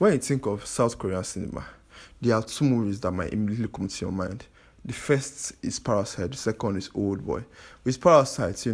When you think of South Korean cinema, there are two movies that might immediately come to your mind. The first is Parasite, the second is Old Boy. With Parasite,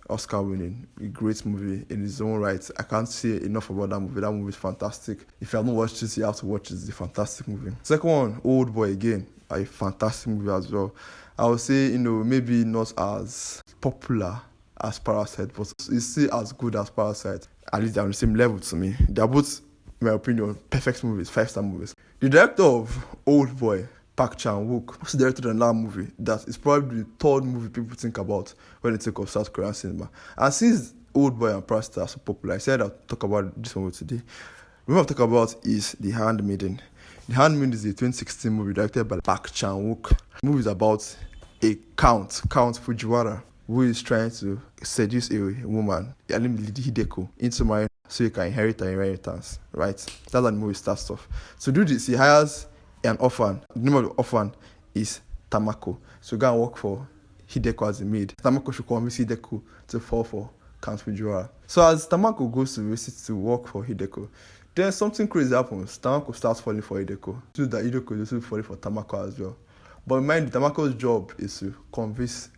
Oscar winning, a great movie in its own right. I can't say enough about that movie. That movie is fantastic. If you haven't watched it, you have to watch it. It's a fantastic movie. Second one, Old Boy again, a fantastic movie as well. I would say, maybe not as popular as Parasite, but it's still as good as Parasite. At least they're on the same level to me. They're both, in my opinion, perfect movies, 5-star movies. The director of Old Boy, Park Chan-wook, who's directed another movie that is probably the third movie people think about when they think of South Korean cinema. And since Old Boy and Parasite are so popular, I said I'll talk about this movie today. The movie I'll talk about is The Handmaiden. The Handmaiden is a 2016 movie directed by Park Chan-wook. The movie is about a Count Fujiwara, who is trying to seduce a woman, Hideko, into marriage so he can inherit her inheritance, right? That's how the movie starts off. To do this, he hires an orphan. The name of the orphan is Tamako. So go and work for Hideko as a maid. Tamako should convince Hideko to fall for Count Fujiwara. So as Tamako goes to visit to work for Hideko, then something crazy happens. Tamako starts falling for Hideko. So that Hideko is also falling for Tamako as well. But mind you, Tamako's job is to convince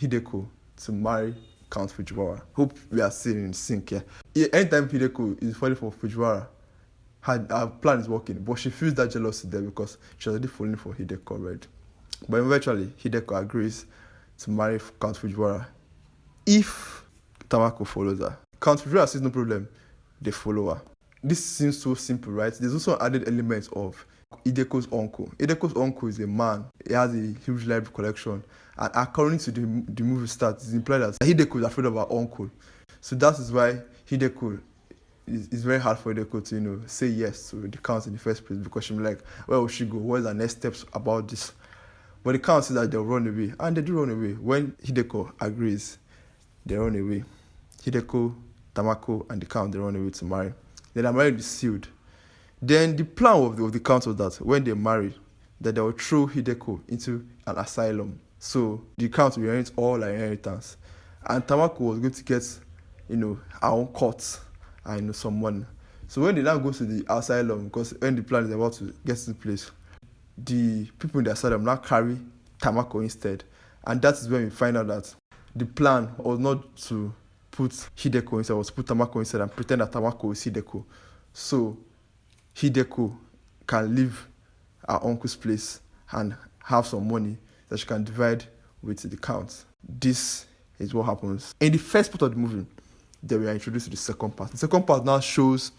Hideko to marry Count Fujiwara. Hope we are still in sync here. Anytime Hideko is falling for Fujiwara, her plan is working, but she feels that jealousy there because she's already falling for Hideko already. But eventually, Hideko agrees to marry Count Fujiwara if Tamako follows her. Count Fujiwara says no problem, they follow her. This seems so simple, right? There's also an added element of Hideko's uncle. Hideko's uncle is a man. He has a huge library collection. And according to the movie start, it's implied that Hideko is afraid of her uncle. So that is why Hideko it's very hard for Hideko to, say yes to the Count in the first place, because she'll be like, where will she go? What is the next steps about this? But the Count says that they'll run away. And they do run away. When Hideko agrees, they run away. Hideko, Tamako, and the Count, they run away to marry. Then their marriage is sealed. Then the plan of the Count was that when they married, that they will throw Hideko into an asylum. So the Count will inherit all her inheritance. And Tamako was going to get, her own court and some money. So when they now go to the asylum, because when the plan is about to get to the place, the people in the asylum now carry Tamako instead. And that is when we find out that the plan was not to put Hideko inside, was to put Tamako inside and pretend that Tamako is Hideko. So Hideko can leave her uncle's place and have some money that she can divide with the Count. This is what happens. In the first part of the movie, then we are introduced to the second part. The second part now shows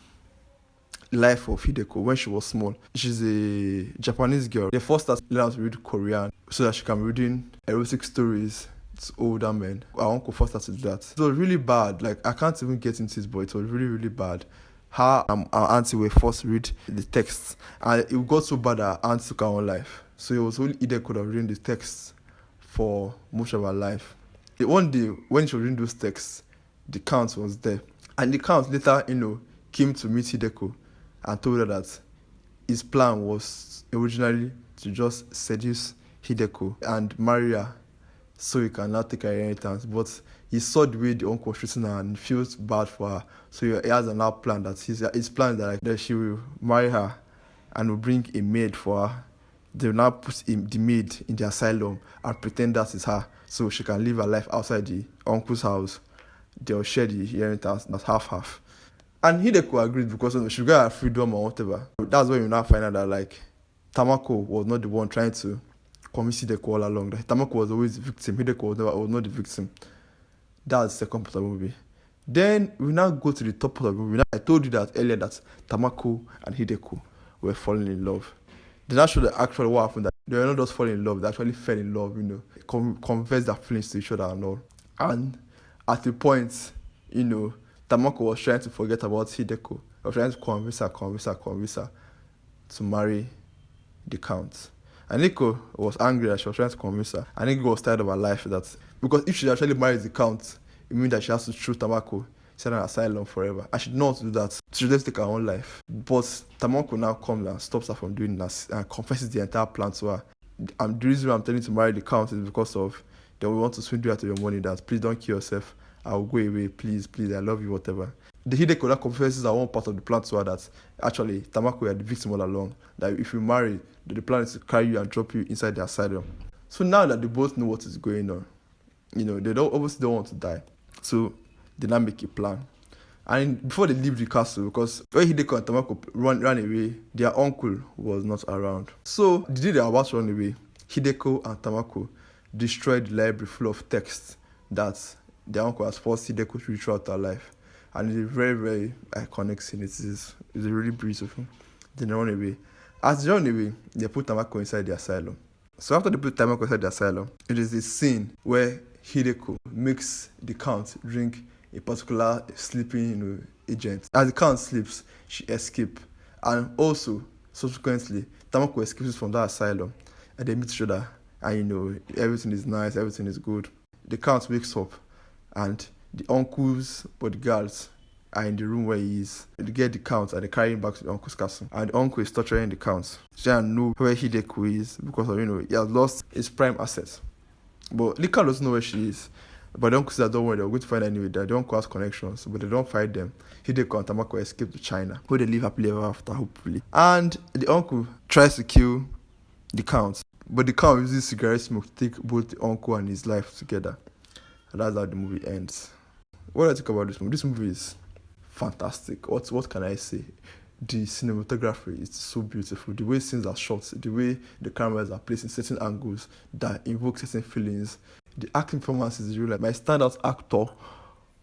the life of Hideko when she was small. She's a Japanese girl. They first started learning to read Korean so that she can be reading erotic stories to older men. Our uncle first started to do that. It was really bad. I can't even get into it, but it was really, really bad. Her and our auntie were forced to read the text, and it got so bad that our auntie took her own life. So it was only Hideko could have reading the text for most of her life. One day, when she was reading those texts, the Count was there. And the Count later, came to meet Hideko and told her that his plan was originally to just seduce Hideko and marry her so he can now take her inheritance. But he saw the way the uncle was treating her and he feels bad for her. So he has another plan that his plan is that she will marry her and will bring a maid for her. They will now put the maid in the asylum and pretend that is her so she can live her life outside the uncle's house. They'll share the inheritance, not half. And Hideko agreed because she got her freedom or whatever. That's when you now find out that Tamako was not the one trying to convince Hideko all along. That Tamako was always the victim. Hideko was not the victim. That's the second part of the movie. Then we now go to the top part of the movie. Now, I told you that earlier that Tamako and Hideko were falling in love. They now show actually what happened, that they were not just falling in love, they actually fell in love, confessed their feelings to each other and all. And at the point, Tamako was trying to forget about Hideko. He was trying to convince her to marry the Count. And Hideko was angry that she was trying to convince her. And Hideko was tired of her life because if she actually marries the Count, it means that she has to throw Tamako inside an asylum forever. I should not do that. She should just take her own life. But Tamako now comes and stops her from doing that and confesses the entire plan to her. And the reason I'm telling you to marry the Count is because of they want to swindle you out of your money, that please don't kill yourself. I'll go away, please, I love you, whatever. The Hideko that confesses that one part of the plan to her that actually Tamako are the victim all along. That if you marry, the plan is to carry you and drop you inside the asylum. So now that they both know what is going on, they obviously don't want to die. So they now make a plan. And before they leave the castle, because when Hideko and Tamako ran away, their uncle was not around. So the day they are about to run away, Hideko and Tamako destroyed the library full of texts that their uncle has forced Hideko to read throughout her life. And it's a very, very iconic scene. It's really beautiful. Then they run away. As they run away, they put Tamako inside the asylum. So after they put Tamako inside the asylum, it is a scene where Hideko makes the Count drink a particular sleeping agent. As the Count sleeps, she escapes. And also, subsequently, Tamako escapes from that asylum. And they meet each other. And everything is nice, everything is good. The Count wakes up and the uncle's bodyguards are in the room where he is. They get the Count and they carry him back to the uncle's castle. And the uncle is torturing the Count. She doesn't know where Hideko is because of, he has lost his prime assets. But the Count doesn't know where she is. But the uncle says, don't worry, they're going to find her anyway. The uncle has connections, but they don't find them. Hideko and Tamako escape to China, where they live happily ever after, hopefully. And the uncle tries to kill the Count. But the Count uses cigarette smoke to take both the uncle and his life together. And that's how the movie ends. What do I think about this movie? This movie is fantastic. What can I say? The cinematography is so beautiful. The way scenes are shot, the way the cameras are placed in certain angles that invoke certain feelings. The acting performance is really my standout actor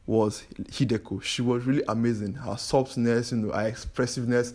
was Hideko. She was really amazing. Her softness, her expressiveness.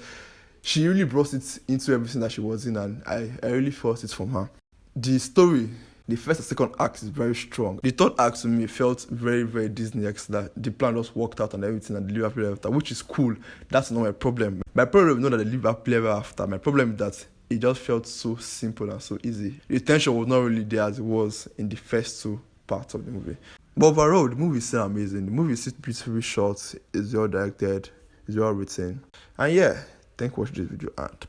She really brought it into everything that she was in, and I really felt it from her. The story, the first and second act is very strong. The third act to me felt very, very Disney-esque, that the plan just worked out and everything and they live happily ever after, which is cool. That's not my problem. My problem is not that they live happily ever after. My problem is that it just felt so simple and so easy. The tension was not really there as it was in the first two parts of the movie. But overall, the movie is still amazing. The movie is beautifully shot, it's well directed, it's well written. And yeah, thank you for watching this video and